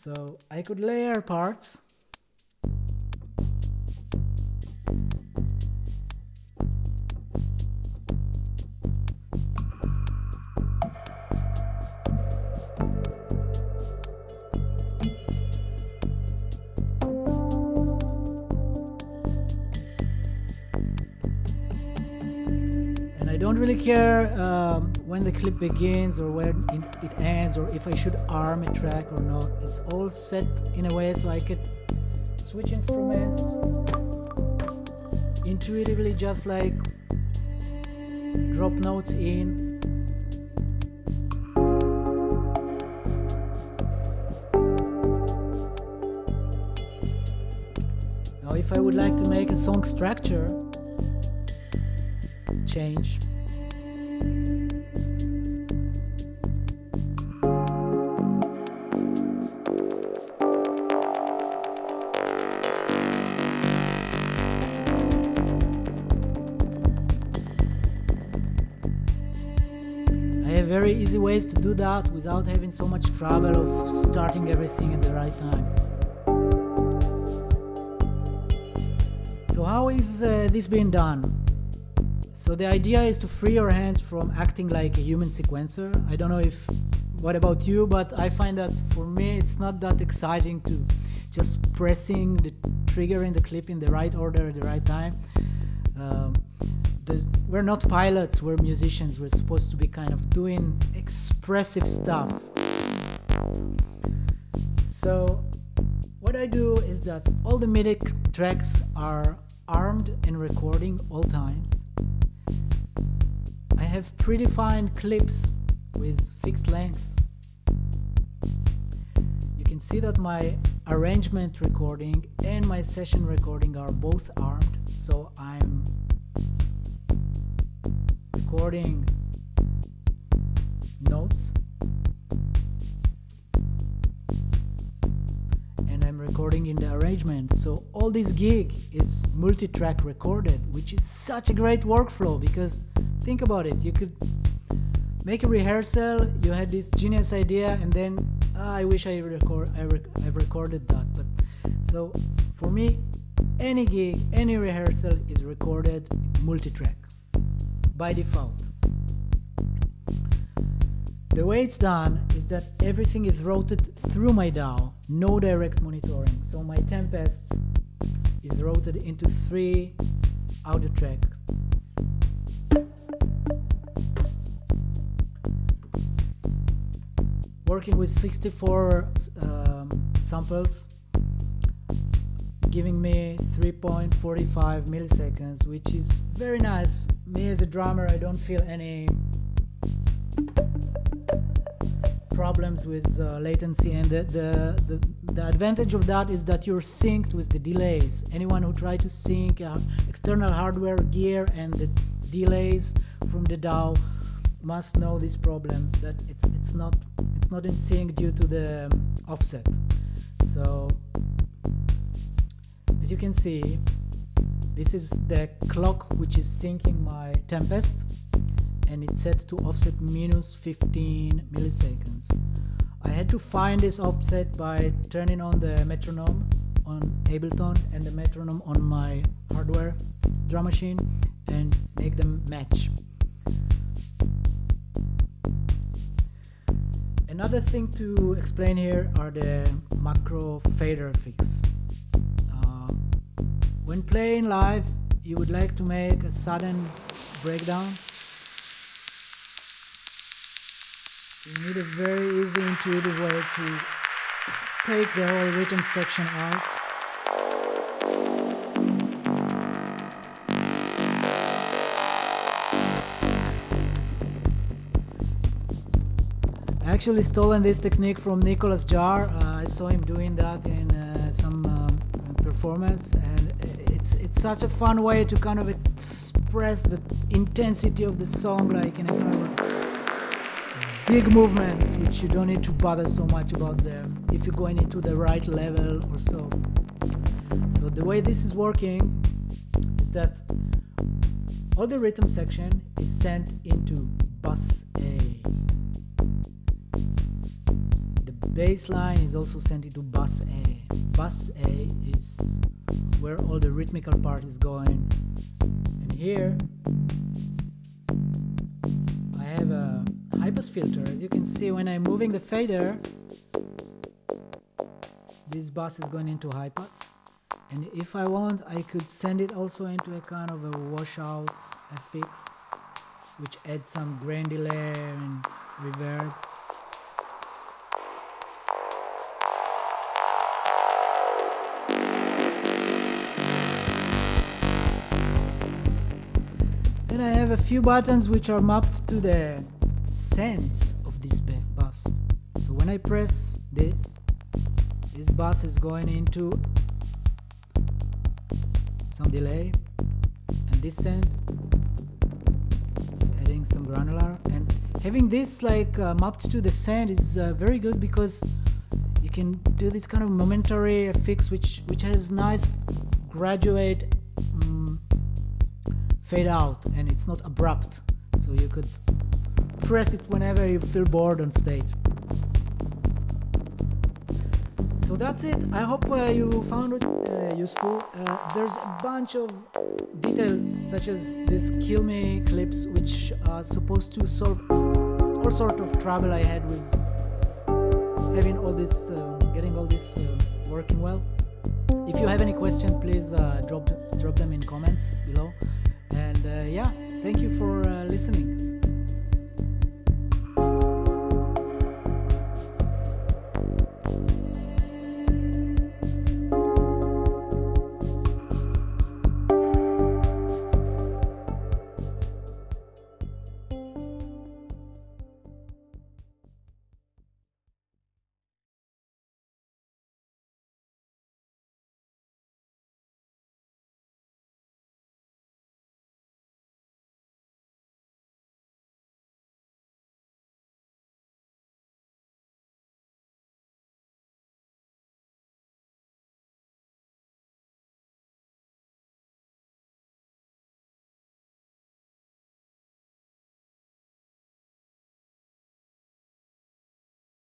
So I could layer parts. And I don't really care when the clip begins or when it ends, or if I should arm a track or not. It's all set in a way so I could switch instruments intuitively, just like drop notes in. Now if I would like to make a song structure change, I have very easy ways to do that without having so much trouble of starting everything at the right time. So how is this being done? So the idea is to free your hands from acting like a human sequencer. I don't know what about you, but I find that for me it's not that exciting to just pressing the trigger in the clip in the right order at the right time. We're not pilots, we're musicians. We're supposed to be kind of doing expressive stuff. So what I do is that all the MIDI tracks are armed and recording all times. I have predefined clips with fixed length. You can see that my arrangement recording and my session recording are both armed, so I'm recording notes and I'm recording in the arrangement. So all this gig is multi-track recorded, which is such a great workflow, because think about it, you could make a rehearsal, you had this genius idea, and then I wish I've recorded that. But so for me, any gig, any rehearsal is recorded multi-track by default. The way it's done is that everything is routed through my DAW, no direct monitoring. So my Tempest is routed into 3 audio tracks. Working with 64 samples, giving me 3.45 milliseconds, which is very nice. Me as a drummer, I don't feel any problems with latency, and the advantage of that is that you're synced with the delays. Anyone who tries to sync external hardware gear and the delays from the DAW must know this problem, that it's not in sync due to the offset. So as you can see, this is the clock which is syncing my Tempest, and it's set to offset minus 15 milliseconds. I had to find this offset by turning on the metronome on Ableton and the metronome on my hardware drum machine and make them match. Another thing to explain here are the macro fader effects. When playing live, you would like to make a sudden breakdown. You need a very easy, intuitive way to take the whole rhythm section out. I actually stolen this technique from Nicolas Jarre. I saw him doing that in some performance, and it's such a fun way to kind of express the intensity of the song, like in a kind of big movements, which you don't need to bother so much about them if you're going into the right level or so. So the way this is working is that all the rhythm section is sent into bus A. The bass line is also sent into bus A. Bus A is where all the rhythmical part is going. And here I have a high pass filter. As you can see, when I'm moving the fader, this bus is going into high pass. And if I want, I could send it also into a kind of a washout FX, which adds some grain delay and reverb. Then I have a few buttons which are mapped to the sense of this bus. So when I press this bus is going into some delay, and this end is adding some granular. And having this like mapped to the send is very good, because you can do this kind of momentary fix which has nice graduate fade out, and it's not abrupt, so you could press it whenever you feel bored on stage. So that's it. I hope you found it useful. There's a bunch of details, such as these kill me clips, which are supposed to solve all sort of trouble I had with having all this, getting all this working well. If you have any question, please drop them in comments below. And yeah, thank you for listening.